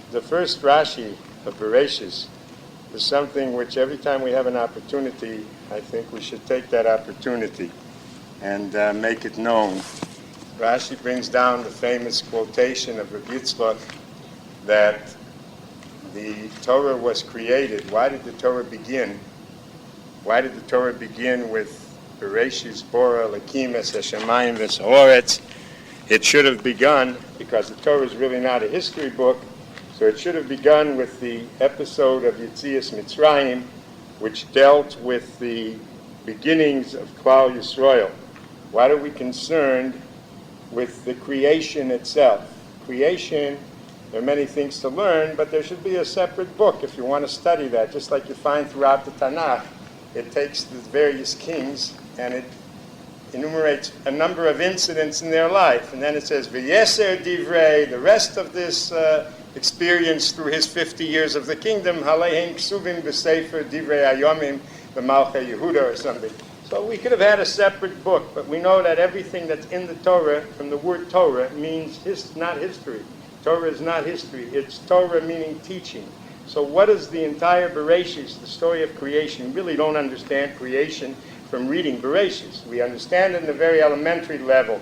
The first Rashi of bereishis is something which every time we have an opportunity, I think we should take that opportunity and make it known. Rashi brings down the famous quotation of Rabbi Yitzchak that the Torah was created. Why did the Torah begin? Why did the Torah begin with bereishis bora lakim es hashamayim ves haaretz? It should have begun, because the Torah is really not a history book, so it should have begun with the episode of Yetzias Mitzrayim, which dealt with the beginnings of Klal Yisrael. Why are we concerned with the creation itself? Creation, there are many things to learn, but there should be a separate book if you want to study that, just like you find throughout the Tanakh. It takes the various kings and it enumerates a number of incidents in their life. And then it says, V'yeser divrei, the rest of this experience through his 50 years of the kingdom, Haleim ksuvim b'sefer divrei ayomim b'malchei Yehuda or something. So we could have had a separate book, but we know that everything that's in the Torah, from the word Torah, means not history. Torah is not history. It's Torah meaning teaching. So what is the entire bereishis, the story of creation? We really don't understand creation from reading bereishis. We understand it in a very elementary level.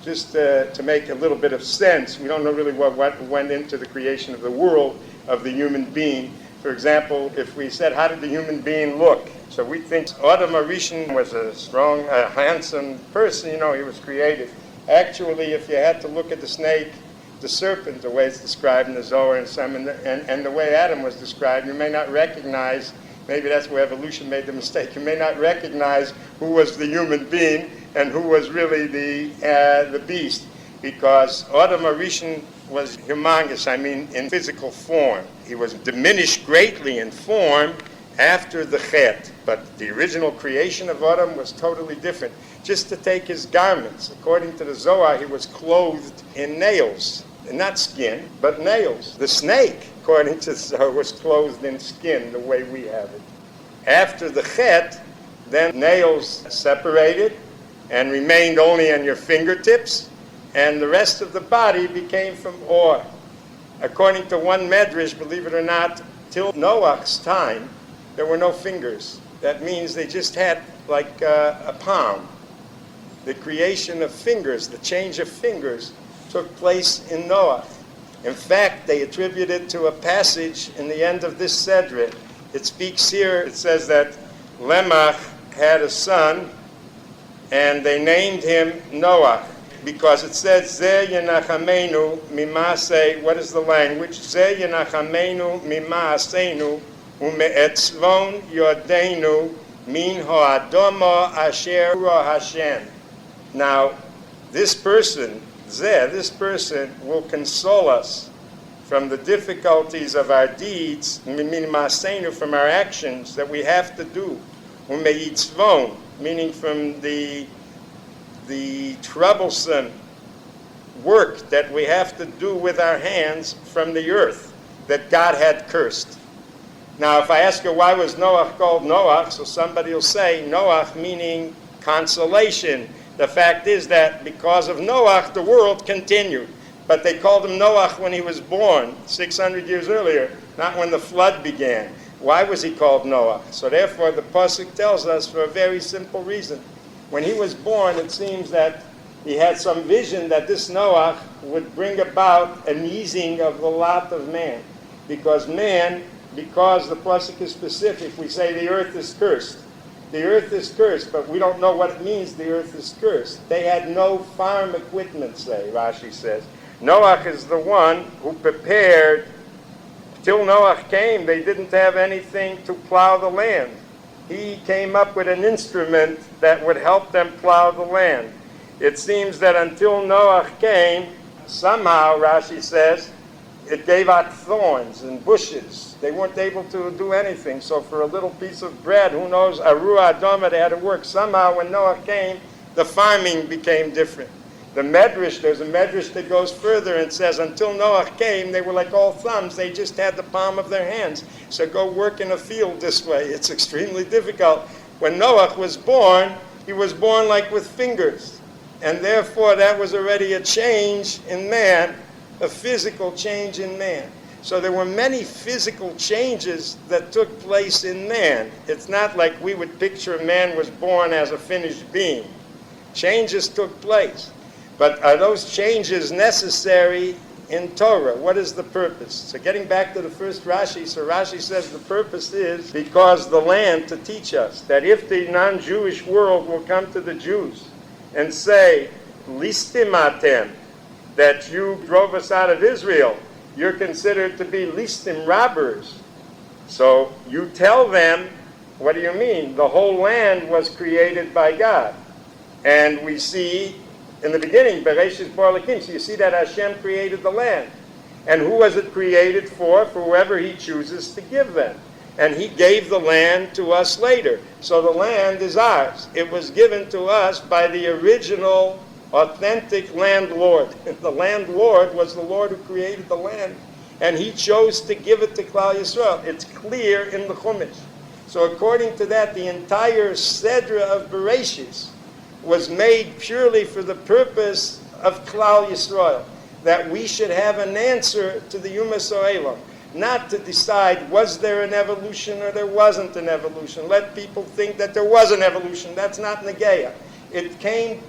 Just to make a little bit of sense, we don't know really what went into the creation of the world, of the human being. For example, if we said, how did the human being look? So we think Adam Arishon was a strong, handsome person, he was created. Actually, if you had to look at the snake, the serpent, the way it's described in the Zohar and some, and the way Adam was described, you may not recognize, maybe that's where evolution made the mistake, you may not recognize who was the human being and who was really the beast, because Adam Arishon was humongous, in physical form. He was diminished greatly in form after the Chet, but the original creation of Adam was totally different. Just to take his garments, according to the Zohar, he was clothed in nails, not skin, but nails. The snake, according to the Zohar, was clothed in skin, the way we have it. After the Chet, then nails separated and remained only on your fingertips, and the rest of the body became from ore. According to one medrash, believe it or not, till Noah's time, there were no fingers. That means they just had like a palm. The creation of fingers, the change of fingers, took place in Noah. In fact, they attribute it to a passage in the end of this Sedra. It speaks here, it says that Lemach had a son, and they named him Noah, because it says, Ze yenachamenu mimase, what is the language? Ze yenachamenu mimaseinu umeetzvon yodenu min ha'adamo asher Hashem. Now, this person will console us from the difficulties of our deeds, from our actions that we have to do. Umeitzvon, meaning from the troublesome work that we have to do with our hands from the earth that God had cursed. Now, if I ask you why was Noah called Noah, so somebody will say Noah meaning consolation. The fact is that because of Noah, the world continued. But they called him Noah when he was born, 600 years earlier, not when the flood began. Why was he called Noah? So therefore, the pasuk tells us for a very simple reason. When he was born, it seems that he had some vision that this Noah would bring about an easing of the lot of man. Because the pasuk is specific, we say the earth is cursed. The earth is cursed, but we don't know what it means the earth is cursed. They had no farm equipment, Rashi says. Noah is the one who prepared. Till Noah came, they didn't have anything to plow the land. He came up with an instrument that would help them plow the land. It seems that until Noah came, somehow, Rashi says, it gave out thorns and bushes. They weren't able to do anything. So for a little piece of bread, who knows, Aru Adama, they had to work. Somehow when Noah came, the farming became different. There's a medrash that goes further and says until Noah came, they were like all thumbs. They just had the palm of their hands. So go work in a field this way. It's extremely difficult. When Noah was born, he was born like with fingers. And therefore that was already a change in man, a physical change in man. So there were many physical changes that took place in man. It's not like we would picture a man was born as a finished being. Changes took place. But are those changes necessary in Torah? What is the purpose? So getting back to the first Rashi, so Rashi says the purpose is because the land to teach us that if the non-Jewish world will come to the Jews and say, Listim atem, that you drove us out of Israel, you're considered to be listim, robbers. So you tell them, what do you mean? The whole land was created by God. And we see in the beginning, bereishis barakim. So you see that Hashem created the land. And who was it created for? For whoever he chooses to give them. And he gave the land to us later. So the land is ours. It was given to us by the original, authentic landlord. The landlord was the Lord who created the land. And he chose to give it to Klal Yisrael. It's clear in the Chumash. So according to that, the entire Sedra of bereishis was made purely for the purpose of Klal Yisrael, that we should have an answer to the Yumas Olam, not to decide was there an evolution or there wasn't an evolution. Let people think that there was an evolution. That's not Negeya. It came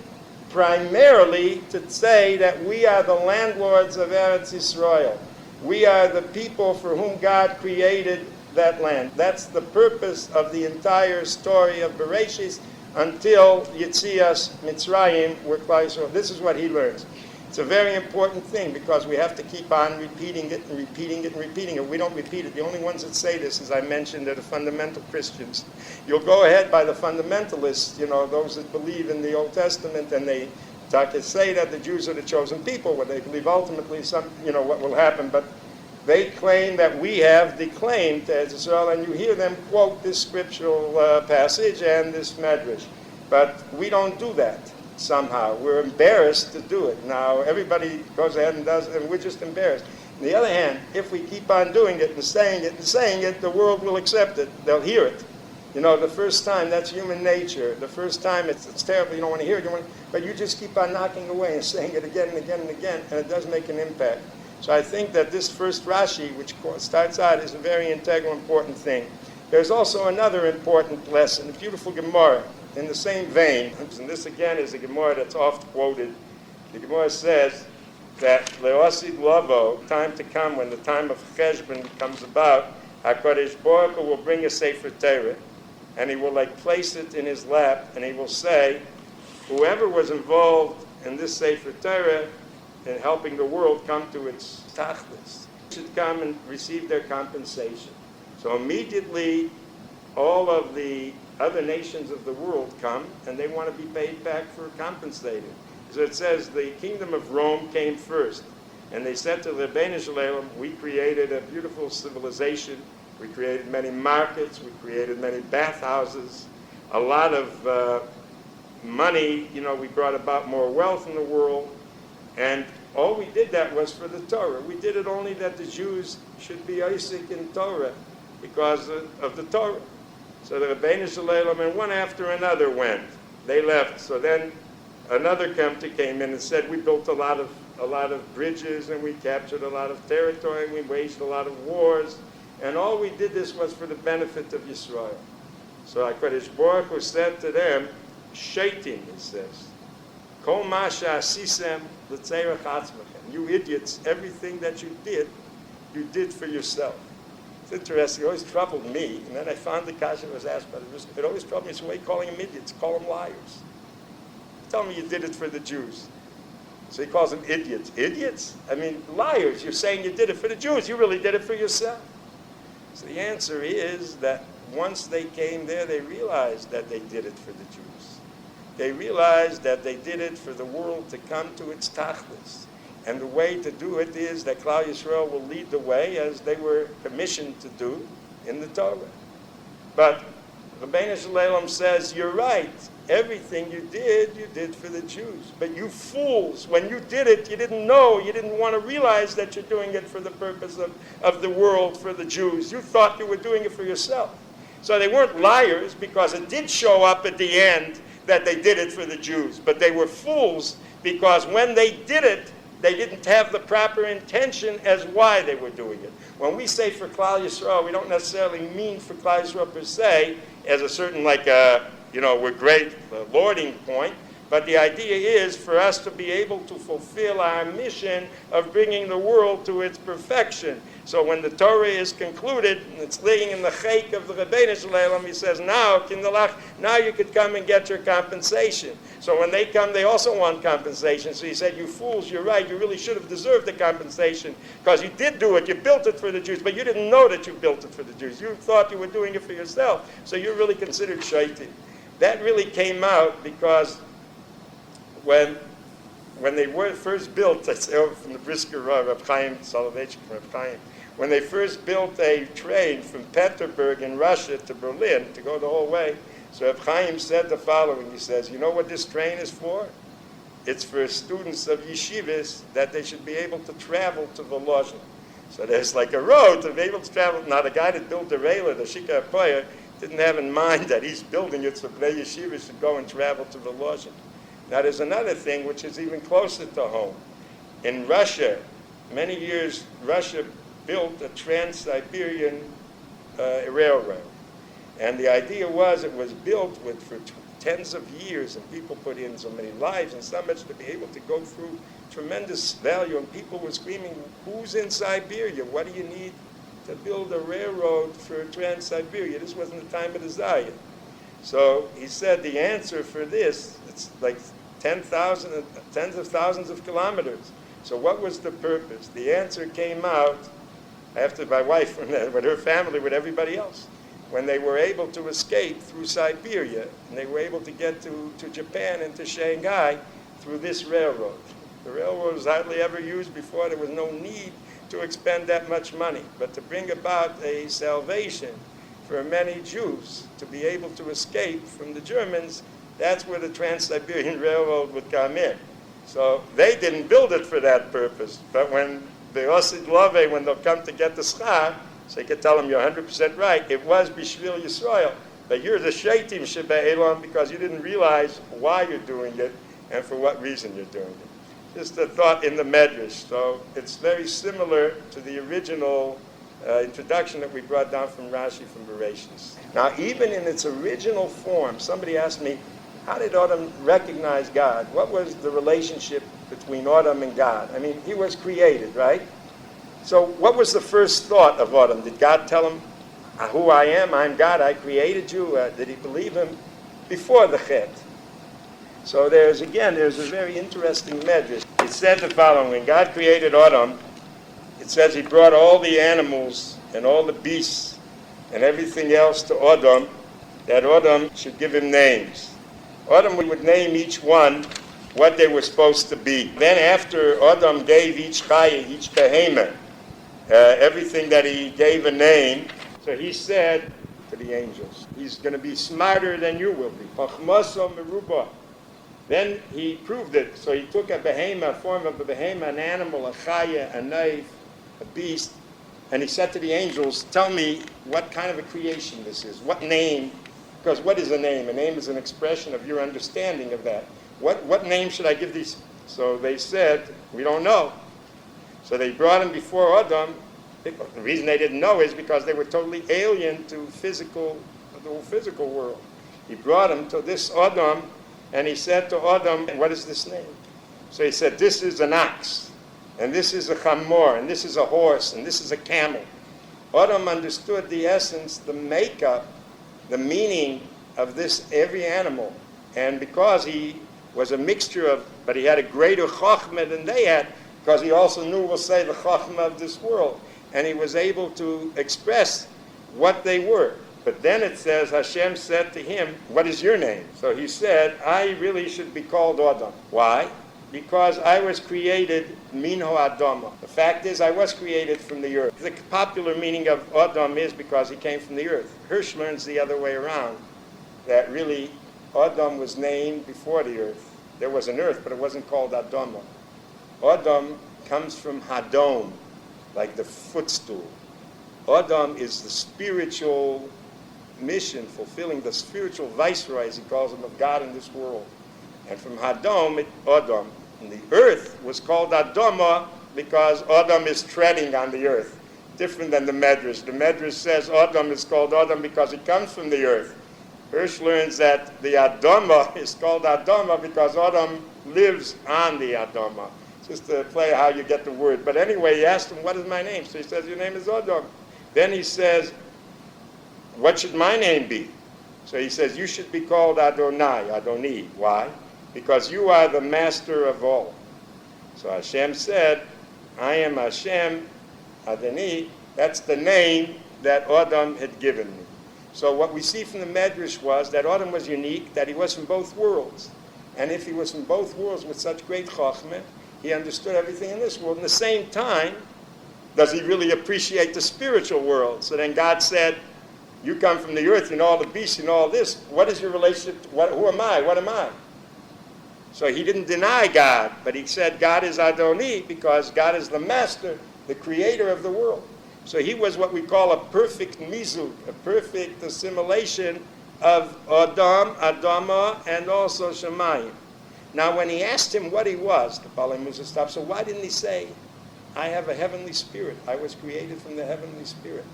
primarily to say that we are the landlords of Eretz Yisrael. We are the people for whom God created that land. That's the purpose of the entire story of bereishis, until Yitzias Mitzrayim, where Klal Yisrael. This is what he learns. It's a very important thing because we have to keep on repeating it and repeating it and repeating it. We don't repeat it. The only ones that say this, as I mentioned, are the fundamental Christians. You'll go ahead by the fundamentalists, those that believe in the Old Testament, and they say that the Jews are the chosen people, where they believe ultimately what will happen. But they claim that we have declaimed to Israel, and you hear them quote this scriptural passage and this medrash. But we don't do that somehow. We're embarrassed to do it. Now, everybody goes ahead and does it, and we're just embarrassed. On the other hand, if we keep on doing it and saying it and saying it, the world will accept it. They'll hear it. The first time, that's human nature. The first time, it's terrible. You don't want to hear it. But you just keep on knocking away and saying it again and again and again, and it does make an impact. So I think that this first Rashi, which starts out, is a very integral, important thing. There's also another important lesson, a beautiful Gemara in the same vein. And this again is a Gemara that's oft quoted. The Gemara says that Leosid Lavo, time to come, when the time of Cheshbon comes about, HaKadosh Baruch Hu will bring a Sefer Torah, and he will place it in his lap, and he will say, whoever was involved in this Sefer Torah, in helping the world come to its tachlis, should come and receive their compensation. So immediately, all of the other nations of the world come, and they want to be paid back for compensating. So it says the kingdom of Rome came first, and they said to the Rabbeinu Shalom, we created a beautiful civilization, we created many markets, we created many bathhouses, a lot of money, we brought about more wealth in the world, and all we did that was for the Torah. We did it only that the Jews should be Isaac in Torah because of the Torah. So the Rabbeinu Shalom, and one after another went. They left. So then another Kempter came in and said, we built a lot of bridges, and we captured a lot of territory, and we waged a lot of wars, and all we did this was for the benefit of Yisrael. So HaKadosh Baruch Hu said to them, Shaitim, he says, Kol ma she'asisem l'tzerech atzmechem. You idiots, everything that you did for yourself. It's interesting. It always troubled me. And then I found the question was asked by the Rizk. It always troubled me. So why are you calling them idiots? Call them liars. Tell me you did it for the Jews. So he calls them idiots. Idiots? I mean, liars. You're saying you did it for the Jews. You really did it for yourself. So the answer is that once they came there, they realized that they did it for the Jews. They realized that they did it for the world to come to its tachlis. And the way to do it is that Klal Yisrael will lead the way as they were commissioned to do in the Torah. But Rabbeinu Shalom says, you're right. Everything you did for the Jews. But you fools, when you did it, you didn't know, you didn't want to realize that you're doing it for the purpose of the world, for the Jews. You thought you were doing it for yourself. So they weren't liars because it did show up at the end that they did it for the Jews. But they were fools because when they did it, they didn't have the proper intention as why they were doing it. When we say for Klal Yisrael, we don't necessarily mean for Klal Yisrael per se as a certain we're great lording point, but the idea is for us to be able to fulfill our mission of bringing the world to its perfection. So when the Torah is concluded, and it's laying in the chayk of the Rebbeinu Shalom, he says, now you could come and get your compensation. So when they come, they also want compensation. So he said, you fools, you're right, you really should have deserved the compensation, because you did do it, you built it for the Jews, but you didn't know that you built it for the Jews. You thought you were doing it for yourself, so you're really considered shaitim. That really came out because when they were first built, I say from the Brisker Rav Chaim Soloveitchik from Rav Chaim, when they first built a train from Petersburg in Russia to Berlin to go the whole way, so Rav Chaim said the following. He says, you know what this train is for? It's for students of yeshivas that they should be able to travel to the Lozhin. So there's like a road to be able to travel. Now the guy that built the Rayla, the Shika Apoya, didn't have in mind that he's building it so Bnei Yeshiva should go and travel to the Lozhin. Now there's another thing which is even closer to home. In Russia, many years, Russia built a Trans-Siberian railroad. And the idea was it was built for tens of years, and people put in so many lives and so much to be able to go through tremendous value. And people were screaming, who's in Siberia? What do you need to build a railroad for Trans-Siberia? This wasn't the time of the Zion. So he said the answer for this, it's like 10,000, tens of thousands of kilometers. So what was the purpose? The answer came out after my wife, with her family, with everybody else, when they were able to escape through Siberia, and they were able to get to Japan and to Shanghai through this railroad. The railroad was hardly ever used before. There was no need to expend that much money, but to bring about a salvation for many Jews to be able to escape from the Germans, that's where the Trans-Siberian Railroad would come in. So they didn't build it for that purpose, but when the Osid Love, when they'll come to get the schar, so you can tell them you're 100% right, it was Bishvil Yisrael, but you're the Shaitim Sheba Elon because you didn't realize why you're doing it and for what reason you're doing it. Just a thought in the Medrash. So it's very similar to the original introduction that we brought down from Rashi from bereishis. Now, even in its original form, somebody asked me, how did Adam recognize God? What was the relationship between Adam and God? I mean, he was created, right? So what was the first thought of Adam? Did God tell him, who I am, I'm God, I created you? Did he believe him before the Chet? So there's a very interesting medrash. It said the following: when God created Adam, it says he brought all the animals and all the beasts and everything else to Adam, that Adam should give him names. Adam would name each one what they were supposed to be. Then after Adam gave each chaya, each behemah, everything that he gave a name, so he said to the angels, he's going to be smarter than you will be. Chachmaso merubah. Then he proved it. So he took a behemah, a form of a behemah, an animal, a chaya, a knife, a beast, and he said to the angels, tell me what kind of a creation this is. What name? Because what is a name? A name is an expression of your understanding of that. What name should I give these? So they said, we don't know. So they brought him before Adam. The reason they didn't know is because they were totally alien to the whole physical world. He brought him to this Adam, and he said to Adam, what is this name? So he said, this is an ox, and this is a chamor, and this is a horse, and this is a camel. Adam understood the essence, the makeup, the meaning of this, every animal. And because he was a mixture of, but he had a greater chachma than they had, because he also knew, we'll say, the chachma of this world. And he was able to express what they were. But then it says, Hashem said to him, what is your name? So he said, I really should be called Adam. Why? Because I was created minho Adama. The fact is, I was created from the earth. The popular meaning of Adam is because he came from the earth. Hirsch learns the other way around, that really Adam was named before the earth. There was an earth, but it wasn't called Adama. Adam comes from Hadom, like the footstool. Adam is the spiritual mission, fulfilling the spiritual viceroy, as he calls him, of God in this world. And from Hadom, Adam. And the earth was called Adama because Adam is treading on the earth, different than the Medrash. The Medrash says Adam is called Adam because he comes from the earth. Hirsch learns that the Adama is called Adama because Adam lives on the Adama. Just to play how you get the word. But anyway, he asked him, what is my name? So he says, your name is Adam. Then he says, what should my name be? So he says, you should be called Adoni. Why? Because you are the master of all. So Hashem said, I am Hashem, Adoni. That's the name that Adam had given me. So what we see from the Medrash was that Adam was unique, that he was from both worlds. And if he was from both worlds with such great chachmah, he understood everything in this world. In the same time, does he really appreciate the spiritual world? So then God said, you come from the earth, you know all the beasts, you know all this. What is your relationship? Who am I? What am I? So he didn't deny God, but he said God is Adoni because God is the master, the creator of the world. So he was what we call a perfect mizug, a perfect assimilation of Adam, Adama, and also Shemayim. Now, when he asked him what he was, the Balei Musa stopped. So why didn't he say, I have a heavenly spirit. I was created from the heavenly spirit.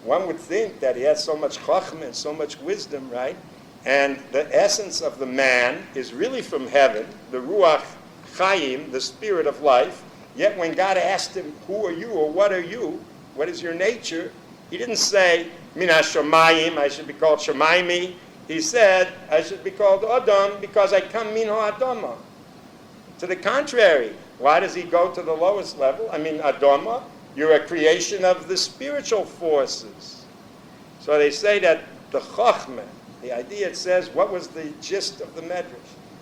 One would think that he has so much chachma and so much wisdom, right? And the essence of the man is really from heaven, the Ruach Chaim, the spirit of life. Yet when God asked him, who are you or what are you? What is your nature? He didn't say, Mina Shamayim, I should be called Shamayimi. He said, I should be called Adam because I come min ha'adama. To the contrary, why does he go to the lowest level? I mean, Adama, you're a creation of the spiritual forces. So they say that the Chochmah, the idea, it says, what was the gist of the Medrash?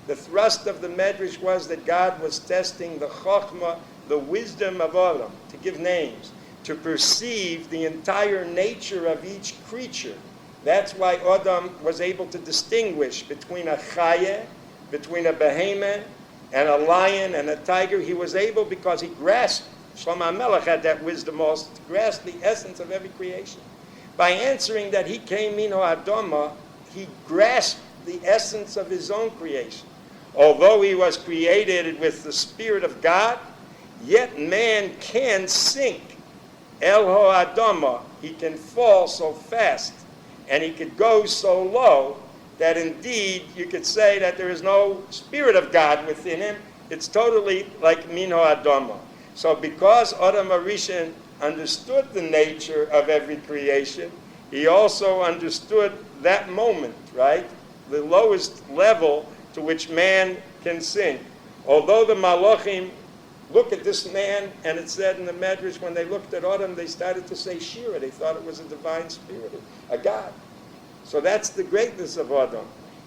The thrust of the Medrash was that God was testing the Chochmah, the wisdom of Adam, to give names, to perceive the entire nature of each creature. That's why Adam was able to distinguish between a chayeh, between a behemoth, and a lion and a tiger. He was able because he grasped, Shlomo HaMelech had that wisdom also, to grasp the essence of every creation. By answering that he came min ha'adama, he grasped the essence of his own creation. Although he was created with the Spirit of God, yet man can sink. El ha'adama, he can fall so fast. And he could go so low that indeed you could say that there is no Spirit of God within him. It's totally like min ha'adama. So because Adam HaRishon understood the nature of every creation, he also understood that moment, right? The lowest level to which man can sink. Although the Malachim look at this man, and it said in the Medrash, when they looked at Adam, they started to say Shira. They thought it was a divine spirit, a God. So that's the greatness of Adam.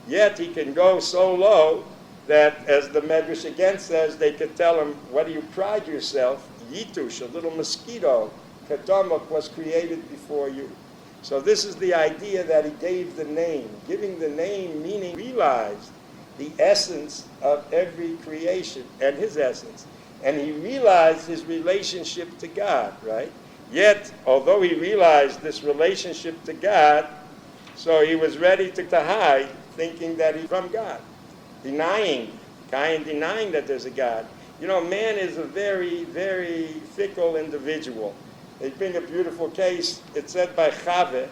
Yet he can go so low that, as the Medrash again says, they could tell him, what do you pride yourself? Yitush, a little mosquito, Kadamok, was created before you. So this is the idea that he gave the name. Giving the name meaning realized the essence of every creation and his essence. And he realized his relationship to God, right? Yet, although he realized this relationship to God, so he was ready to hide, thinking that he's from God. Denying that there's a God. You know, man is a very, very fickle individual. They bring a beautiful case. It's said by Chave,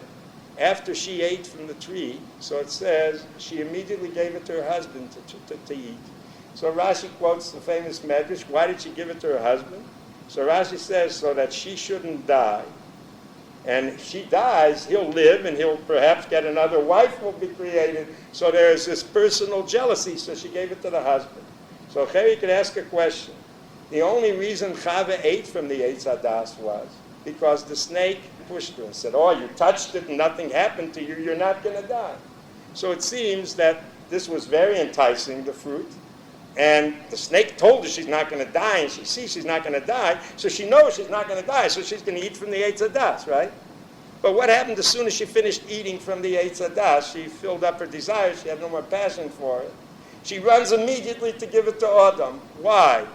after she ate from the tree, so it says, she immediately gave it to her husband to eat. So Rashi quotes the famous Medrash. Why did she give it to her husband? So Rashi says, so that she shouldn't die. And if she dies, he'll live, and he'll perhaps get another wife will be created. So there's this personal jealousy, so she gave it to the husband. So Cheri could ask a question. The only reason Chava ate from the Eitz Hadas was because the snake pushed her and said, oh, you touched it and nothing happened to you, you're not going to die. So it seems that this was very enticing, the fruit. And the snake told her she's not going to die, and she sees she's not going to die, so she knows she's not going to die, so she's going to eat from the Eitz Hadas, right? But what happened as soon as she finished eating from the Eitz Hadas? She filled up her desire, she had no more passion for it. She runs immediately to give it to Adam. Why?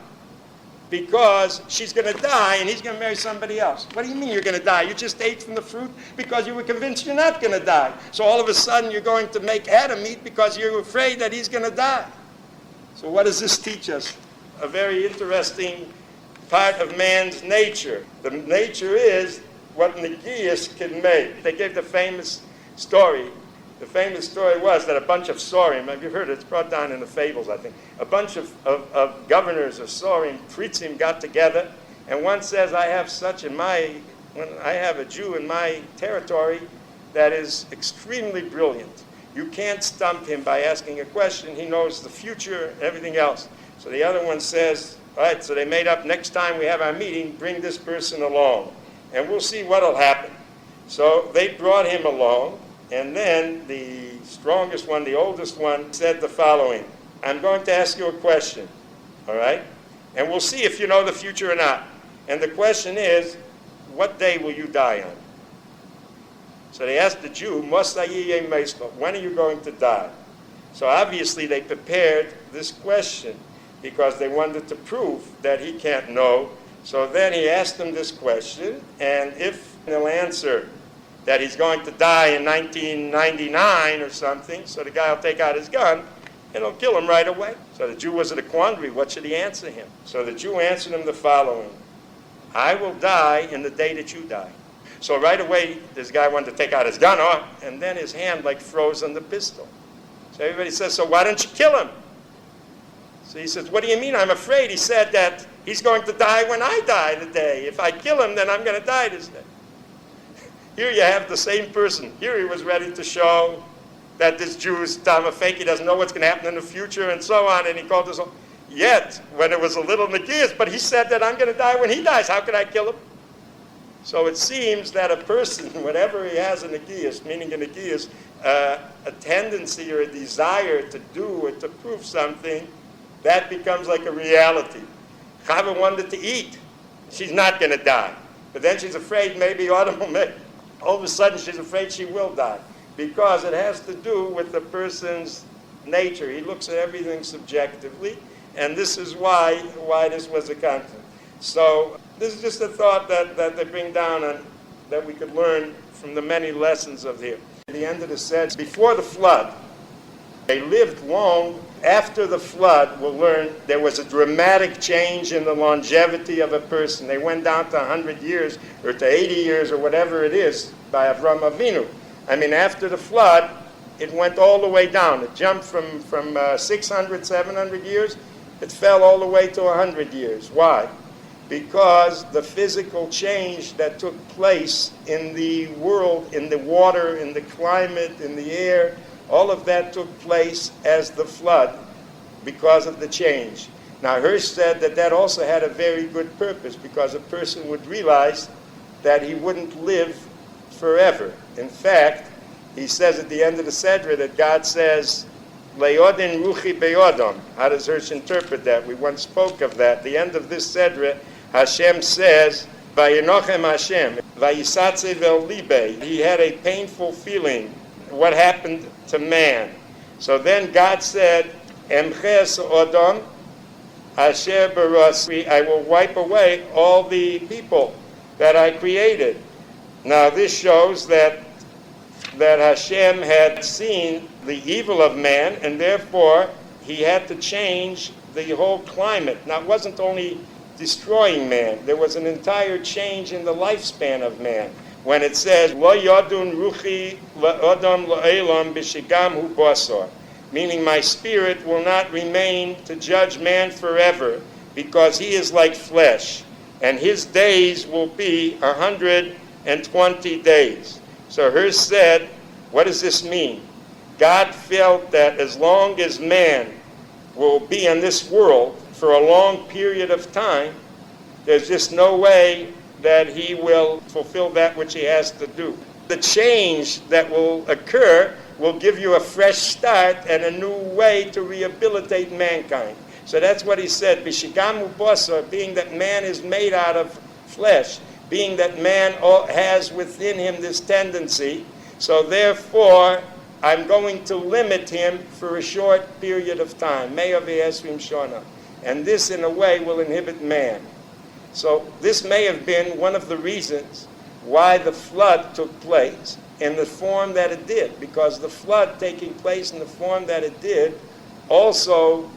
Because she's going to die, and he's going to marry somebody else. What do you mean you're going to die? You just ate from the fruit because you were convinced you're not going to die. So all of a sudden you're going to make Adam eat because you're afraid that he's going to die. So what does this teach us? a very interesting part of man's nature. The nature is what Negias can make. They gave the famous story. The famous story was that a bunch of Sorim, you've heard it, it's brought down in the fables, I think. A bunch of governors of Sorim, Pritzim, got together, and one says, I have a Jew in my territory that is extremely brilliant. You can't stump him by asking a question. He knows the future and everything else. So the other one says, all right, so they made up, next time we have our meeting, bring this person along, and we'll see what'll happen. So they brought him along, and then the strongest one, the oldest one, said the following, I'm going to ask you a question, all right? And we'll see if you know the future or not. And the question is, what day will you die on? So they asked the Jew, when are you going to die? So obviously they prepared this question because they wanted to prove that he can't know. So then he asked them this question, and if he'll answer that he's going to die in 1999 or something, so the guy will take out his gun and he'll kill him right away. So the Jew was at a quandary. What should he answer him? So the Jew answered him the following, I will die in the day that you die. So right away, this guy wanted to take out his gun, and then his hand froze on the pistol. So everybody says, so why don't you kill him? So he says, what do you mean? I'm afraid. He said that he's going to die when I die today. If I kill him, then I'm going to die this day. Here you have the same person. Here he was ready to show that this Jew is fake. He doesn't know what's going to happen in the future and so on. And he called this. Yet, when it was a little Negias, but he said that I'm going to die when he dies. How could I kill him? So it seems that a person, whenever he has a Negias, meaning a Negias, a tendency or a desire to do or to prove something, that becomes like a reality. Chava wanted to eat. She's not going to die. But then she's afraid maybe Autumn will make. All of a sudden she's afraid she will die. Because it has to do with the person's nature. He looks at everything subjectively. And this is why this was a conflict. So this is just a thought that they bring down and that we could learn from the many lessons of here. At the end of the set, before the flood, they lived long. After the flood, we'll learn there was a dramatic change in the longevity of a person. They went down to 100 years or to 80 years or whatever it is by Avram Avinu. I mean, after the flood, it went all the way down. It jumped from 600, 700 years. It fell all the way to 100 years. Why? Because the physical change that took place in the world, in the water, in the climate, in the air, all of that took place as the flood because of the change. Now, Hirsch said that also had a very good purpose because a person would realize that he wouldn't live forever. In fact, he says at the end of the Sedra that God says, Le'odin ruchi be'odom. How does Hirsch interpret that? We once spoke of that. At the end of this Sedra, Hashem says, Vayinochem Hashem, Vayisatze vel libe. He had a painful feeling. What happened to man? So then God said, Emches odom asher barasi. I will wipe away all the people that I created. Now this shows that Hashem had seen the evil of man, and therefore he had to change the whole climate. Now it wasn't only destroying man. There was an entire change in the lifespan of man. When it says, Lo yadun ruchi la'odam la'elam b'shigam hu basar, meaning my spirit will not remain to judge man forever, because he is like flesh, and his days will be 120 days. So Hirsch said, what does this mean? God felt that as long as man will be in this world for a long period of time, there's just no way that he will fulfill that which he has to do. The change that will occur will give you a fresh start and a new way to rehabilitate mankind. So that's what he said, B'shigam ubasar, being that man is made out of flesh, being that man has within him this tendency, so therefore I'm going to limit him for a short period of time, Me'ah v'esrim shana. And this in a way will inhibit man. So this may have been one of the reasons why the flood took place in the form that it did, because the flood taking place in the form that it did also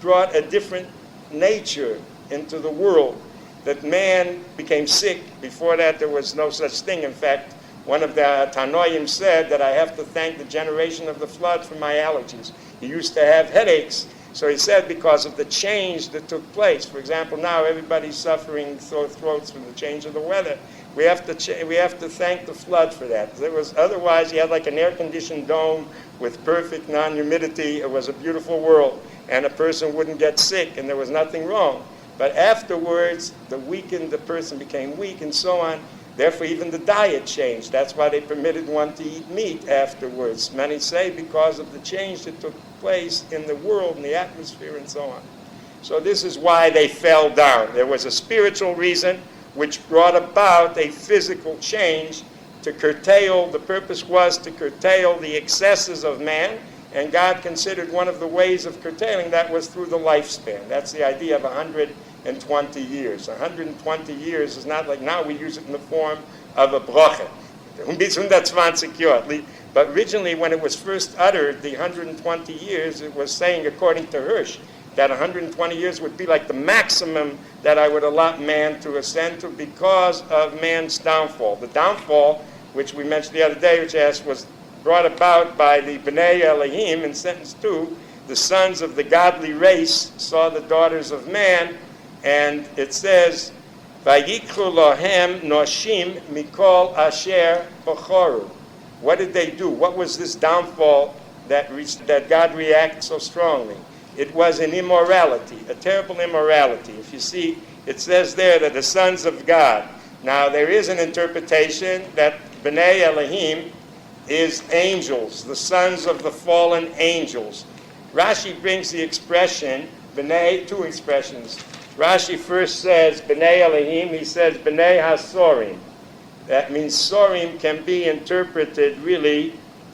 brought a different nature into the world, that man became sick. Before that, there was no such thing. In fact, one of the Tanoim said that I have to thank the generation of the flood for my allergies. He used to have headaches. So he said because of the change that took place. For example, now everybody's suffering sore throats from the change of the weather. We have to thank the flood for that. Otherwise, he had like an air-conditioned dome with perfect non-humidity. It was a beautiful world, and a person wouldn't get sick, and there was nothing wrong. But afterwards, the person became weak, and so on. Therefore, even the diet changed. That's why they permitted one to eat meat afterwards. Many say because of the change that took place in the world, in the atmosphere, and so on. So this is why they fell down. There was a spiritual reason which brought about a physical change to curtail. The purpose was to curtail the excesses of man, and God considered one of the ways of curtailing that was through the lifespan. That's the idea of 120 years. 120 years is not like now we use it in the form of a bracha. But originally, when it was first uttered, the 120 years, it was saying, according to Hirsch, that 120 years would be like the maximum that I would allot man to ascend to because of man's downfall. The downfall, which we mentioned the other day, which was brought about by the Bnei Elohim in sentence 2, the sons of the godly race saw the daughters of man, and it says, Vayikchu lohem noshim mikol asher bochoru. What did they do? What was this downfall that God reacted so strongly? It was an immorality, a terrible immorality. If you see, it says there that the sons of God. Now, there is an interpretation that Bnei Elohim is angels, the sons of the fallen angels. Rashi brings the expression, Bnei, two expressions. Rashi first says, Bnei Elohim, he says, Bnei HaSorim. That means Sorim can be interpreted really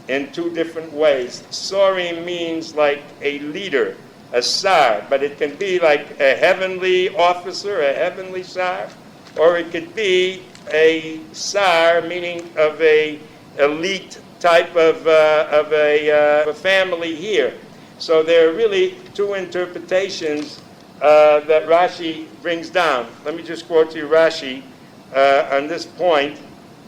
in two different ways. Sorim means like a leader, a sar, but it can be like a heavenly officer, a heavenly sar, or it could be a sar, meaning of a elite type of a family here. So there are really two interpretations that Rashi brings down. Let me just quote to you Rashi on this point.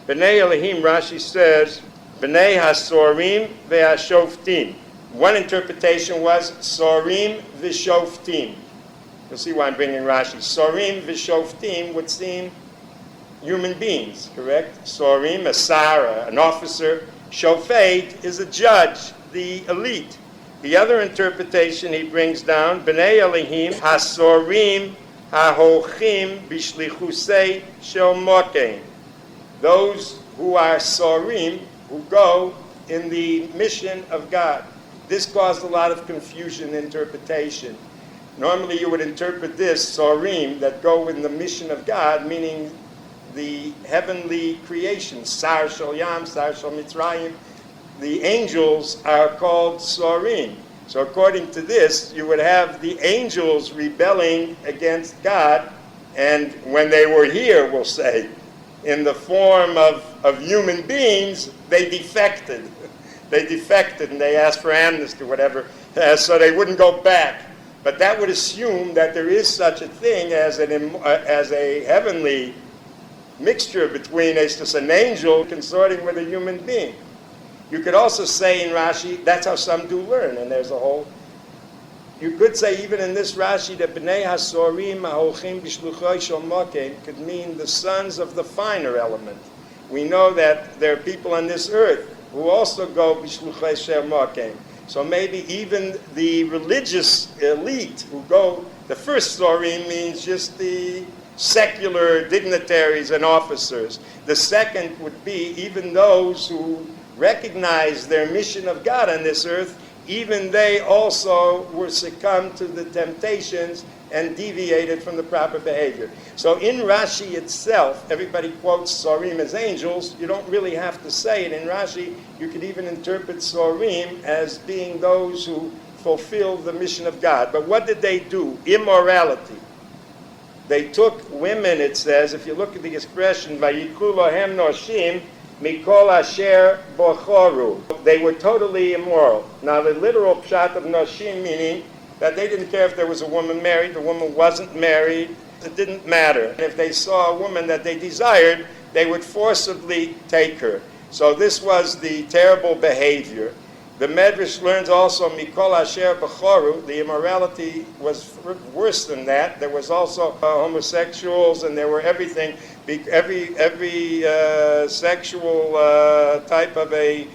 Bnei Elohim, Rashi says, Bnei HaSorim ve'HaShoftim. One interpretation was Sorim v'Shoftim. You'll see why I'm bringing Rashi. Sorim v'Shoftim would seem human beings, correct? Sorim, a sar, an officer. Shofet is a judge, the elite. The other interpretation he brings down, Bnei Elohim, HaSorim, HaHochim, Bishlichusei Shel Mokein. Those who are Sorim, who go in the mission of God. This caused a lot of confusion in interpretation. Normally you would interpret this, Sorim, that go in the mission of God, meaning the heavenly creation, Sar Shel Yam, Sar Shel Mitzrayim. The angels are called Sorim. So according to this, you would have the angels rebelling against God, and when they were here, we'll say, in the form of human beings, they defected. They defected and they asked for amnesty, whatever, so they wouldn't go back. But that would assume that there is such a thing as a heavenly mixture between an angel consorting with a human being. You could also say in Rashi, that's how some do learn, and there's a whole... You could say even in this Rashi that Bnei HaSorim HaHolchim B'Shluchoi Shel Mokein could mean the sons of the finer element. We know that there are people on this earth who also go B'Shluchoi Shel Mokein. So maybe even the religious elite who go, the first Sorim means just the secular dignitaries and officers. The second would be even those who recognize their mission of God on this earth, even they also were succumbed to the temptations and deviated from the proper behavior. So in Rashi itself, everybody quotes Sorim as angels. You don't really have to say it in Rashi. You could even interpret Sorim as being those who fulfill the mission of God. But what did they do? Immorality. They took women, it says, if you look at the expression, Vayikchu lohem noshim, Mikol asher bochoru. They were totally immoral. Now the literal pshat of noshim meaning that they didn't care if there was a woman married, the woman wasn't married, it didn't matter. And if they saw a woman that they desired, they would forcibly take her. So this was the terrible behavior. The Medrash learns also, Mikol Asher B'choru, the immorality was worse than that. There was also homosexuals, and there were everything, every sexual type of a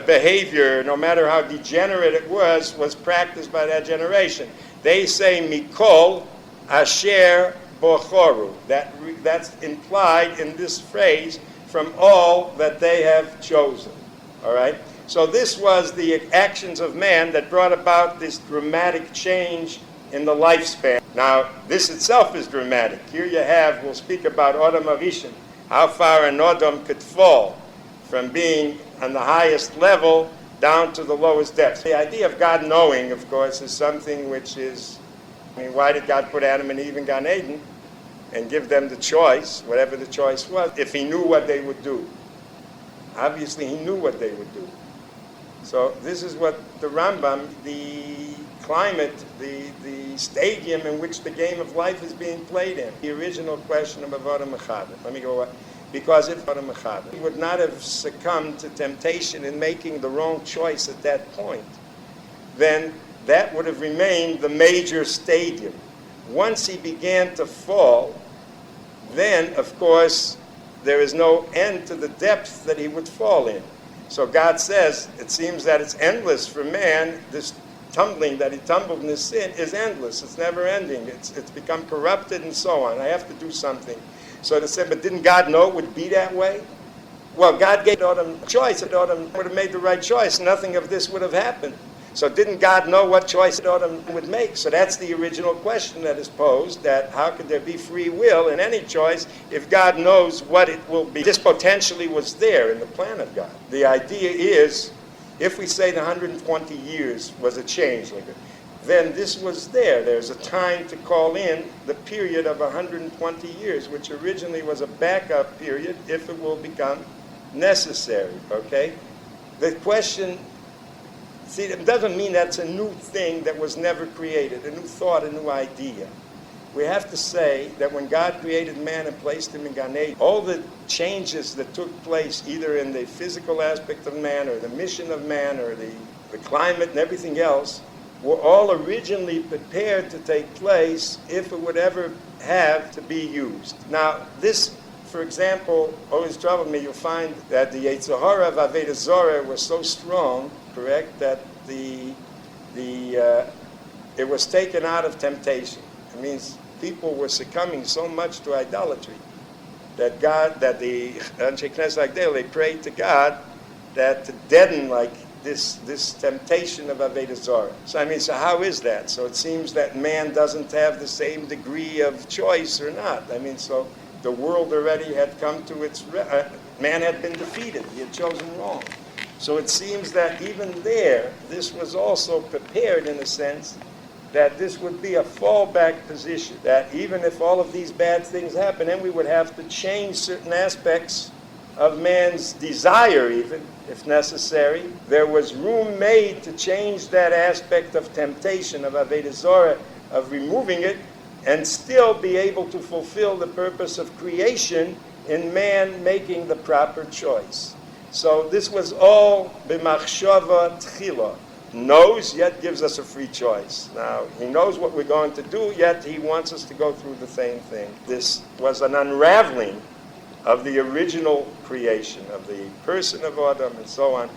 behavior, no matter how degenerate it was practiced by that generation. They say Mikol Asher B'choru. That's implied in this phrase, from all that they have chosen. All right? So this was the actions of man that brought about this dramatic change in the lifespan. Now, this itself is dramatic. Here you have, we'll speak about Adam Arishan, how far an Adam could fall from being on the highest level down to the lowest depths. The idea of God knowing, of course, is something which is, why did God put Adam and Eve in Gan Eden and give them the choice, whatever the choice was, if he knew what they would do? Obviously, he knew what they would do. So this is what the Rambam, the climate, the stadium in which the game of life is being played in. The original question of Avodah Mechaber. Let me go. Because if Avodah Mechaber, he would not have succumbed to temptation in making the wrong choice at that point, then that would have remained the major stadium. Once he began to fall, then, of course, there is no end to the depth that he would fall in. So God says, it seems that it's endless for man. This tumbling that he tumbled in his sin is endless. It's never ending. It's become corrupted and so on. I have to do something. So to say, but didn't God know it would be that way? Well, God gave Adam a choice. Adam would have made the right choice. Nothing of this would have happened. So didn't God know what choice Adam would make? So that's the original question that is posed, that how could there be free will in any choice if God knows what it will be? This potentially was there in the plan of God. The idea is, if we say the 120 years was a change, then this was there. There's a time to call in the period of 120 years, which originally was a backup period if it will become necessary, okay? The question, see, it doesn't mean that's a new thing that was never created, a new thought, a new idea. We have to say that when God created man and placed him in Gan Eden, all the changes that took place, either in the physical aspect of man or the mission of man or the climate and everything else, were all originally prepared to take place if it would ever have to be used. Now, this, for example, always troubled me. You'll find that the Yetzer Hara of Avodah Zarah was so strong, correct, that it was taken out of temptation. It means people were succumbing so much to idolatry that the Anshe Knesset like they prayed to God that to deaden like this temptation of Avodah Zarah. So how is that? So it seems that man doesn't have the same degree of choice or not. So the world already had come to its man had been defeated. He had chosen wrong. So it seems that even there, this was also prepared in a sense that this would be a fallback position, that even if all of these bad things happen, then we would have to change certain aspects of man's desire even, if necessary. There was room made to change that aspect of temptation, of Avodah Zarah, of removing it, and still be able to fulfill the purpose of creation in man making the proper choice. So this was all b'machshava tchila. Knows, yet gives us a free choice. Now, he knows what we're going to do, yet he wants us to go through the same thing. This was an unraveling of the original creation, of the person of Adam and so on.